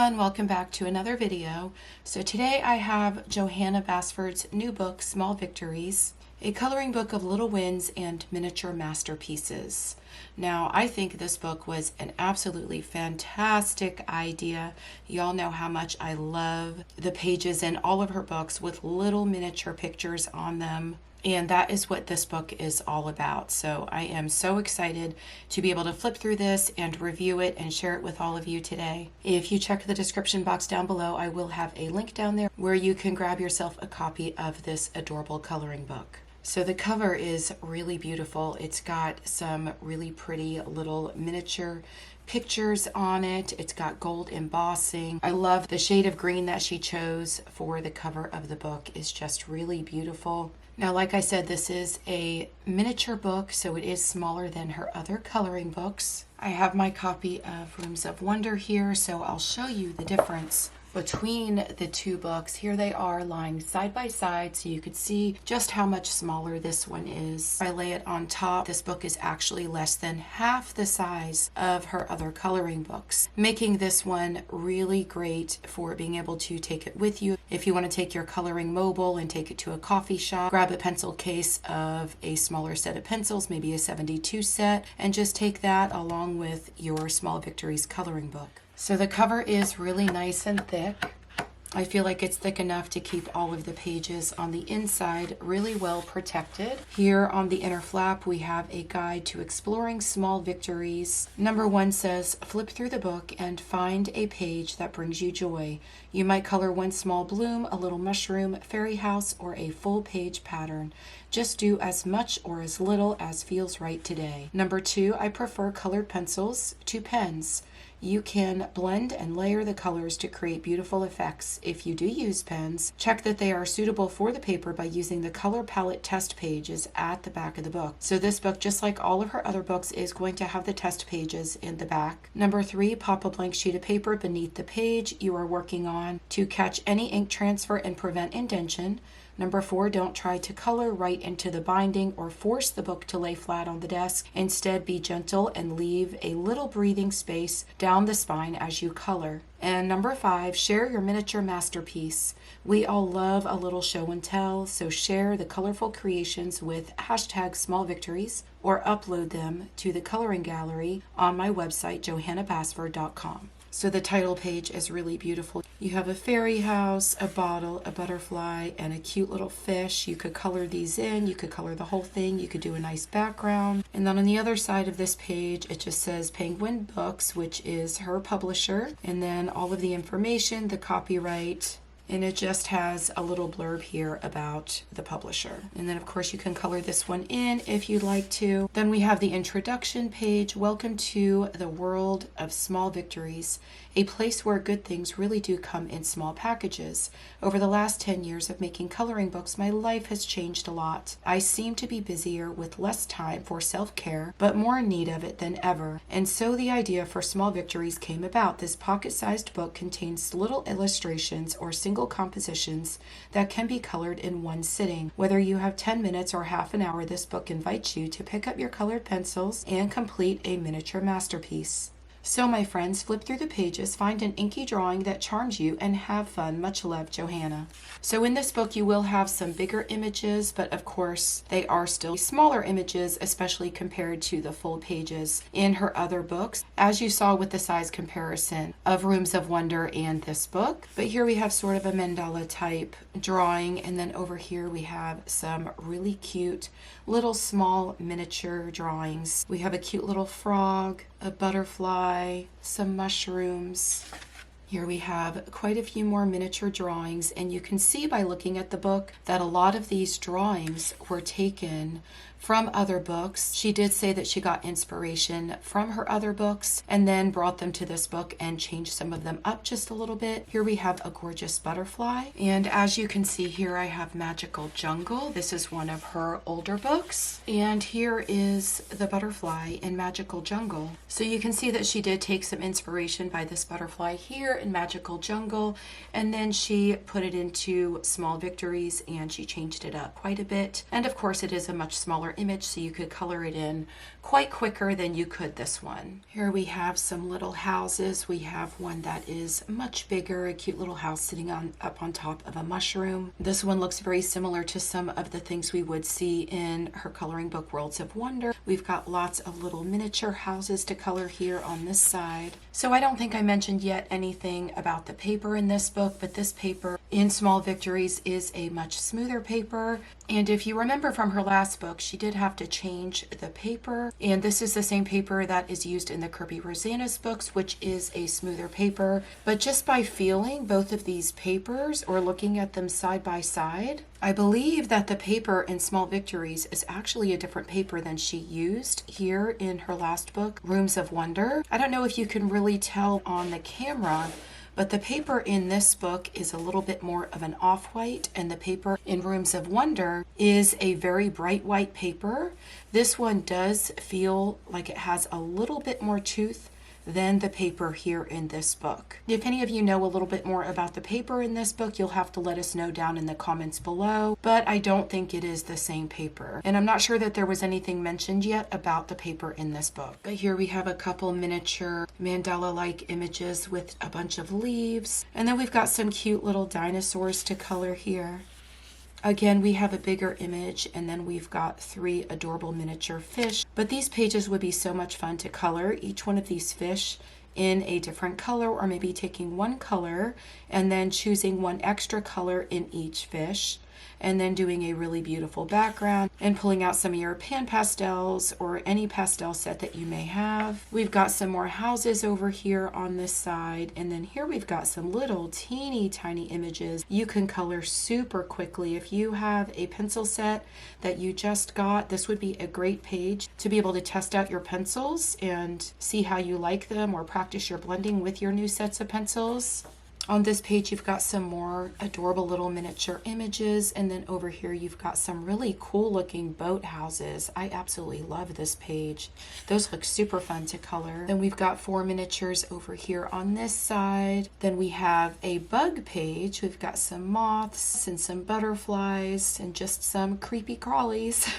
everyone, welcome back to another video. So today I have Johanna Basford's new book, Small Victories, a coloring book of little wins and miniature masterpieces. Now, I think this book was an absolutely fantastic idea. Y'all know how much I love the pages in all of her books with little miniature pictures on them. And that is what this book is all about. So I am so excited to be able to flip through this and review it and share it with all of you today. If you check the description box down below, I will have a link down there where you can grab yourself a copy of this adorable coloring book. So the cover is really beautiful. It's got some really pretty little miniature pictures on it. It's got gold embossing. I love the shade of green that she chose for the cover of the book. It's just really beautiful. Now, like I said, this is a miniature book, so it is smaller than her other coloring books. I have my copy of Rooms of Wonder here, so I'll show you the difference between the two books. Here they are lying side by side, so you could see just how much smaller this one is. If I lay it on top, this book is actually less than half the size of her other coloring books, making this one really great for being able to take it with you. If you want to take your coloring mobile and take it to a coffee shop, grab a pencil case of a smaller set of pencils, maybe a 72 set, and just take that along with your Small Victories coloring book. So the cover is really nice and thick. I feel like it's thick enough to keep all of the pages on the inside really well protected. Here on the inner flap, we have a guide to exploring small victories. Number 1 says, flip through the book and find a page that brings you joy. You might color one small bloom, a little mushroom, fairy house, or a full page pattern. Just do as much or as little as feels right today. Number 2, I prefer colored pencils to pens. You can blend and layer the colors to create beautiful effects. If you do use pens, check that they are suitable for the paper by using the color palette test pages at the back of the book. So this book, just like all of her other books, is going to have the test pages in the back. Number 3, pop a blank sheet of paper beneath the page you are working on to catch any ink transfer and prevent indentation. Number 4, don't try to color right into the binding or force the book to lay flat on the desk. Instead, be gentle and leave a little breathing space down the spine as you color. And number 5, share your miniature masterpiece. We all love a little show and tell, so share the colorful creations with #SmallVictories or upload them to the coloring gallery on my website, johannabasford.com. So the title page is really beautiful. You have a fairy house, a bottle, a butterfly, and a cute little fish. You could color these in. You could color the whole thing. You could do a nice background. And then on the other side of this page, it just says Penguin Books, which is her publisher. And then all of the information, the copyright, and it just has a little blurb here about the publisher. And then of course you can color this one in if you'd like to. Then we have the introduction page. Welcome to the world of small victories, a place where good things really do come in small packages. Over the last 10 years of making coloring books, my life has changed a lot. I seem to be busier with less time for self-care, but more in need of it than ever. And so the idea for Small Victories came about. This pocket-sized book contains little illustrations or single compositions that can be colored in one sitting. Whether you have 10 minutes or half an hour, this book invites you to pick up your colored pencils and complete a miniature masterpiece. So my friends, flip through the pages, find an inky drawing that charms you, and have fun. Much love, Johanna. So in this book you will have some bigger images, but of course they are still smaller images, especially compared to the full pages in her other books, as you saw with the size comparison of Rooms of Wonder and this book. But here we have sort of a mandala type drawing, and then over here we have some really cute little small miniature drawings. We have a cute little frog, a butterfly, some mushrooms. Here we have quite a few more miniature drawings, and you can see by looking at the book that a lot of these drawings were taken from other books. She did say that she got inspiration from her other books and then brought them to this book and changed some of them up just a little bit. Here we have a gorgeous butterfly, and as you can see here I have Magical Jungle. This is one of her older books, and here is the butterfly in Magical Jungle. So you can see that she did take some inspiration by this butterfly here in Magical Jungle, and then she put it into Small Victories and she changed it up quite a bit. And of course it is a much smaller smaller image, so you could color it in quite quicker than you could this one. Here we have some little houses. We have one that is much bigger, a cute little house sitting up on top of a mushroom. This one looks very similar to some of the things we would see in her coloring book Worlds of Wonder. We've got lots of little miniature houses to color here on this side. So I don't think I mentioned yet anything about the paper in this book, but this paper in Small Victories is a much smoother paper. And if you remember from her last book, she did have to change the paper. And this is the same paper that is used in the Kirby Rosanna's books, which is a smoother paper. But just by feeling both of these papers or looking at them side by side, I believe that the paper in Small Victories is actually a different paper than she used here in her last book, Rooms of Wonder. I don't know if you can really tell on the camera, but the paper in this book is a little bit more of an off-white, and the paper in Rooms of Wonder is a very bright white paper. This one does feel like it has a little bit more tooth than the paper here in this book. If any of you know a little bit more about the paper in this book, you'll have to let us know down in the comments below, but I don't think it is the same paper. And I'm not sure that there was anything mentioned yet about the paper in this book. But here we have a couple miniature mandala-like images with a bunch of leaves. And then we've got some cute little dinosaurs to color here. Again, we have a bigger image, and then we've got 3 adorable miniature fish. But these pages would be so much fun to color each one of these fish in a different color, or maybe taking one color and then choosing one extra color in each fish, and then doing a really beautiful background and pulling out some of your pan pastels or any pastel set that you may have. We've got some more houses over here on this side, and then here we've got some little teeny tiny images you can color super quickly. If you have a pencil set that you just got, this would be a great page to be able to test out your pencils and see how you like them, or practice your blending with your new sets of pencils. On this page, you've got some more adorable little miniature images, and then over here you've got some really cool looking boat houses. I absolutely love this page. Those look super fun to color. Then we've got 4 miniatures over here on this side. Then we have a bug page. We've got some moths and some butterflies and just some creepy crawlies,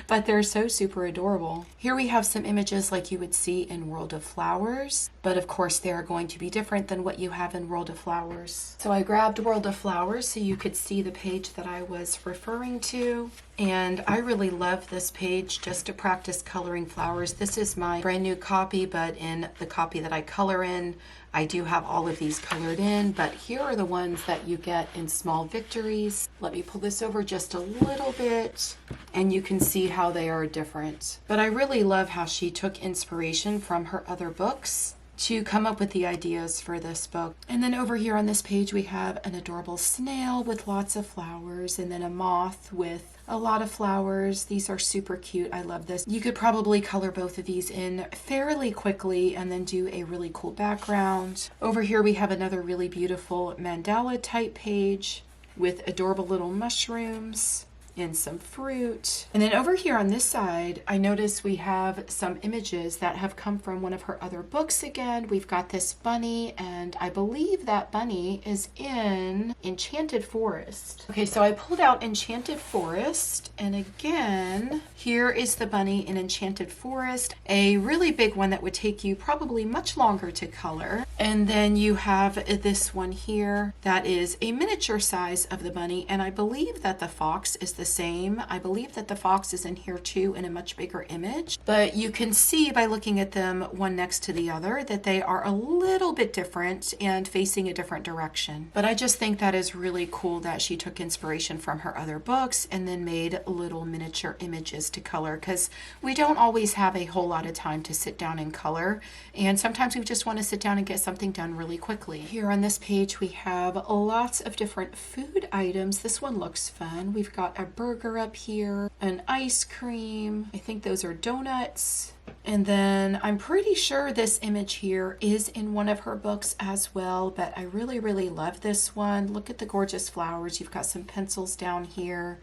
but they're so super adorable. Here we have some images like you would see in World of Flowers, but of course they are going to be different than what you have in World of Flowers. So I grabbed World of Flowers so you could see the page that I was referring to. And I really love this page just to practice coloring flowers. This is my brand new copy, but in the copy that I color in, I do have all of these colored in, but here are the ones that you get in Small Victories. Let me pull this over just a little bit, and you can see how they are different. But I really love how she took inspiration from her other books to come up with the ideas for this book. And then over here on this page we have an adorable snail with lots of flowers, and then a moth with a lot of flowers. These are super cute. I love this. You could probably color both of these in fairly quickly and then do a really cool background. Over here we have another really beautiful mandala type page with adorable little mushrooms and some fruit. And then over here on this side, I notice we have some images that have come from one of her other books again. We've got this bunny, and I believe that bunny is in Enchanted Forest. Okay, so I pulled out Enchanted Forest, and again, here is the bunny in Enchanted Forest, a really big one that would take you probably much longer to color. And then you have this one here that is a miniature size of the bunny, and I believe that the fox is the same. I believe that the fox is in here too in a much bigger image, but you can see by looking at them one next to the other that they are a little bit different and facing a different direction. But I just think that is really cool that she took inspiration from her other books and then made little miniature images to color, because we don't always have a whole lot of time to sit down and color, and sometimes we just want to sit down and get something done really quickly. Here on this page we have lots of different food items. This one looks fun. We've got a burger up here, an ice cream. I think those are donuts. And then I'm pretty sure this image here is in one of her books as well, but I really, really love this one. Look at the gorgeous flowers. You've got some pencils down here,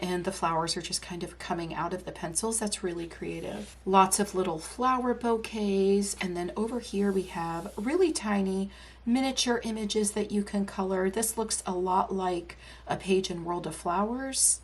and the flowers are just kind of coming out of the pencils. That's really creative. Lots of little flower bouquets. And then over here we have really tiny miniature images that you can color. This looks a lot like a page in World of Flowers,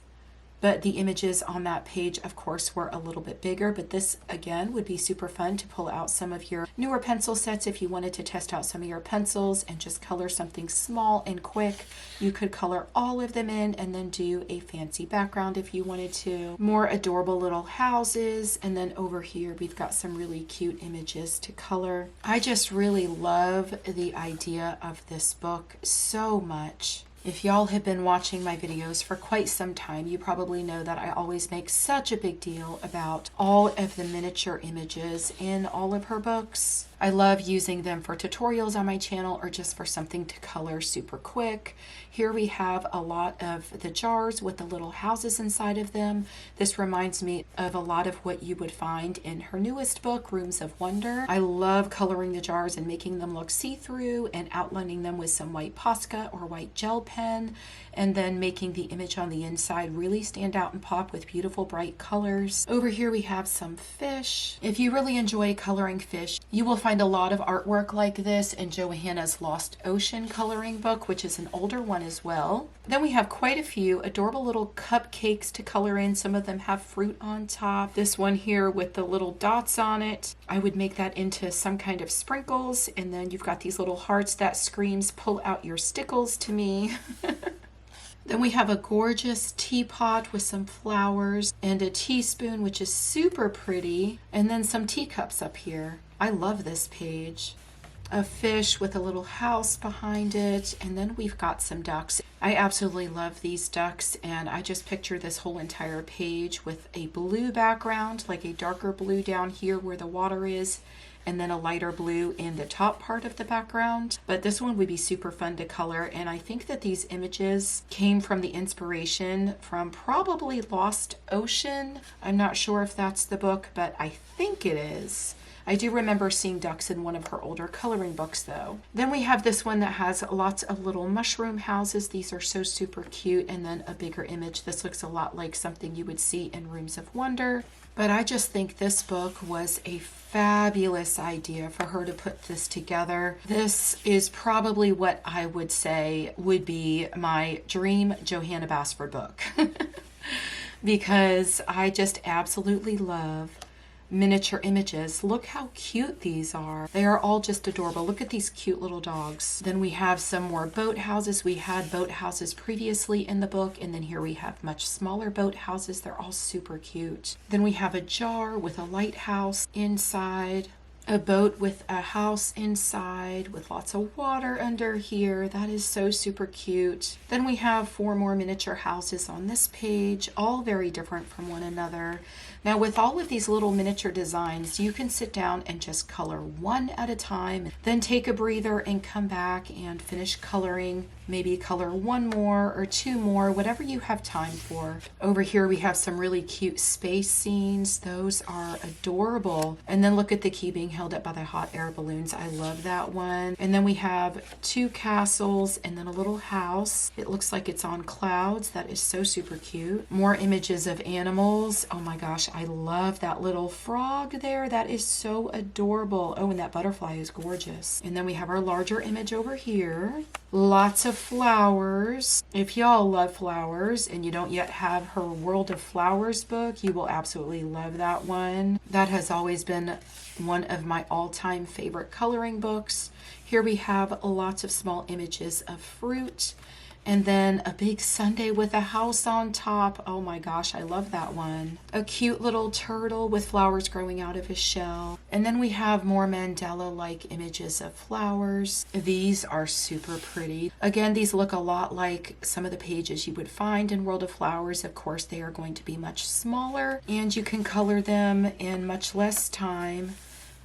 but the images on that page, of course, were a little bit bigger. But this, again, would be super fun to pull out some of your newer pencil sets if you wanted to test out some of your pencils and just color something small and quick. You could color all of them in and then do a fancy background if you wanted to. More adorable little houses, and then over here we've got some really cute images to color. I just really love the idea of this book so much. If y'all have been watching my videos for quite some time, you probably know that I always make such a big deal about all of the miniature images in all of her books. I love using them for tutorials on my channel or just for something to color super quick. Here we have a lot of the jars with the little houses inside of them. This reminds me of a lot of what you would find in her newest book, Rooms of Wonder. I love coloring the jars and making them look see-through and outlining them with some white Posca or white gel pen, and then making the image on the inside really stand out and pop with beautiful bright colors. Over here we have some fish. If you really enjoy coloring fish, you will find a lot of artwork like this in Johanna's Lost Ocean coloring book, which is an older one as well. Then we have quite a few adorable little cupcakes to color in. Some of them have fruit on top. This one here with the little dots on it, I would make that into some kind of sprinkles. And then you've got these little hearts that screams, "Pull out your stickles" to me. Then we have a gorgeous teapot with some flowers and a teaspoon, which is super pretty, and then some teacups up here. I love this page. A fish with a little house behind it, and then we've got some ducks. I absolutely love these ducks, and I just picture this whole entire page with a blue background, like a darker blue down here where the water is, and then a lighter blue in the top part of the background. But this one would be super fun to color, and I think that these images came from the inspiration from probably Lost Ocean. I'm not sure if that's the book, but I think it is. I do remember seeing ducks in one of her older coloring books though. Then we have this one that has lots of little mushroom houses. These are so super cute. And then a bigger image. This looks a lot like something you would see in Rooms of Wonder. But I just think this book was a fabulous idea for her to put this together. This is probably what I would say would be my dream Johanna Basford book. Because I just absolutely love miniature images. Look how cute these are. They are all just adorable. Look at these cute little dogs. Then we have some more boat houses. We had boat houses previously in the book, and then here we have much smaller boat houses. They're all super cute. Then we have a jar with a lighthouse inside. A boat with a house inside with lots of water under here. That is so super cute. Then we have 4 more miniature houses on this page, all very different from one another. Now with all of these little miniature designs, you can sit down and just color one at a time, then take a breather and come back and finish coloring. Maybe color 1 more or 2 more, whatever you have time for. Over here we have some really cute space scenes. Those are adorable. And then look at the key being held up by the hot air balloons. I love that one. And then we have 2 castles and then a little house. It looks like it's on clouds. That is so super cute. More images of animals. Oh my gosh, I love that little frog there. That is so adorable. Oh, and that butterfly is gorgeous. And then we have our larger image over here. Lots of flowers. If y'all love flowers and you don't yet have her World of Flowers book, you will absolutely love that one. That has always been one of my all-time favorite coloring books. Here we have lots of small images of fruit. And then a big sundae with a house on top. Oh my gosh, I love that one. A cute little turtle with flowers growing out of his shell. And then we have more mandala-like images of flowers. These are super pretty. Again, these look a lot like some of the pages you would find in World of Flowers. Of course, they are going to be much smaller, and you can color them in much less time.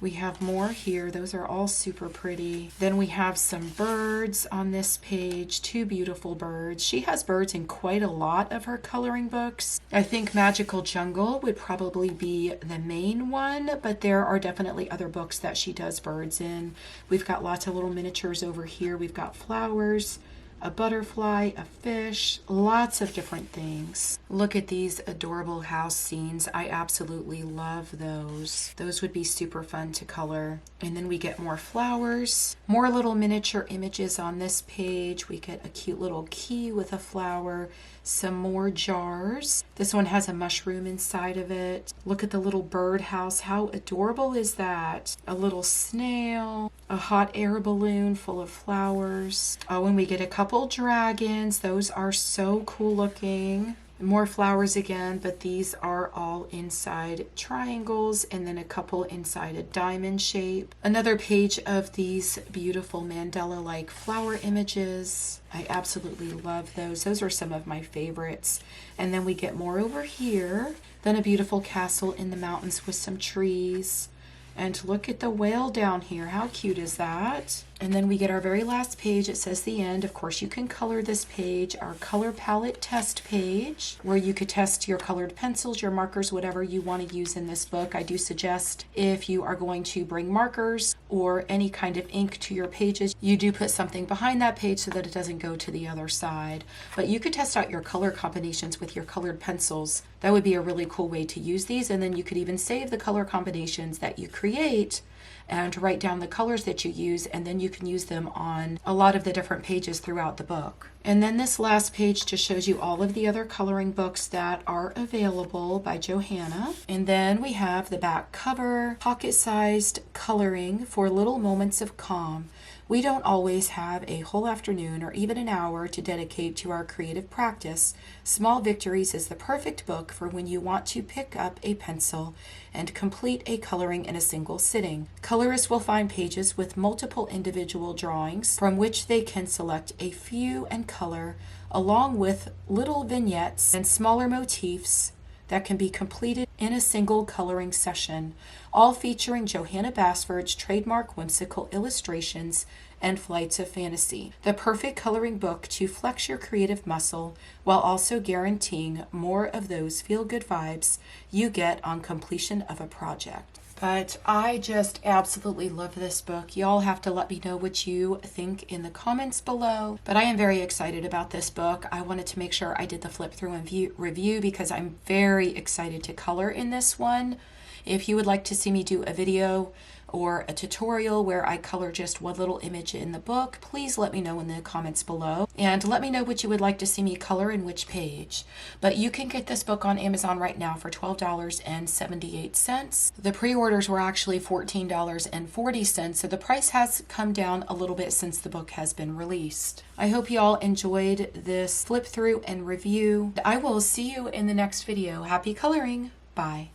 We have more here. Those are all super pretty. Then we have some birds on this page. 2 beautiful birds. She has birds in quite a lot of her coloring books. I think Magical Jungle would probably be the main one, but there are definitely other books that she does birds in. We've got lots of little miniatures over here. We've got flowers, a butterfly, a fish, lots of different things. Look at these adorable house scenes. I absolutely love those. Those would be super fun to color. And then we get more flowers, more little miniature images on this page. We get a cute little key with a flower, some more jars. This one has a mushroom inside of it. Look at the little birdhouse. How adorable is that? A little snail, a hot air balloon full of flowers. Oh, and we get a couple dragons. Those are so cool looking. More flowers again, but these are all inside triangles, and then a couple inside a diamond shape. Another page of these beautiful mandala-like flower images. I absolutely love those. Those are some of my favorites. And then we get more over here. Then a beautiful castle in the mountains with some trees. And look at the whale down here. How cute is that? And then we get our very last page. It says the end. Of course, you can color this page, our color palette test page, where you could test your colored pencils, your markers, whatever you want to use in this book. I do suggest if you are going to bring markers or any kind of ink to your pages, you do put something behind that page so that it doesn't go to the other side. But you could test out your color combinations with your colored pencils. That would be a really cool way to use these. And then you could even save the color combinations that you create and write down the colors that you use, and then you can use them on a lot of the different pages throughout the book. And then this last page just shows you all of the other coloring books that are available by Johanna. And then we have the back cover, pocket-sized coloring for little moments of calm. We don't always have a whole afternoon or even an hour to dedicate to our creative practice. Small Victories is the perfect book for when you want to pick up a pencil and complete a coloring in a single sitting. Colorists will find pages with multiple individual drawings from which they can select a few and color, along with little vignettes and smaller motifs that can be completed in a single coloring session, all featuring Johanna Basford's trademark whimsical illustrations and flights of fantasy. The perfect coloring book to flex your creative muscle while also guaranteeing more of those feel-good vibes you get on completion of a project. But I just absolutely love this book. Y'all have to let me know what you think in the comments below. But I am very excited about this book. I wanted to make sure I did the flip through and review because I'm very excited to color in this one. If you would like to see me do a video or a tutorial where I color just one little image in the book, please let me know in the comments below. And let me know what you would like to see me color in which page. But you can get this book on Amazon right now for $12.78. The pre-orders were actually $14.40, so the price has come down a little bit since the book has been released. I hope you all enjoyed this flip through and review. I will see you in the next video. Happy coloring. Bye.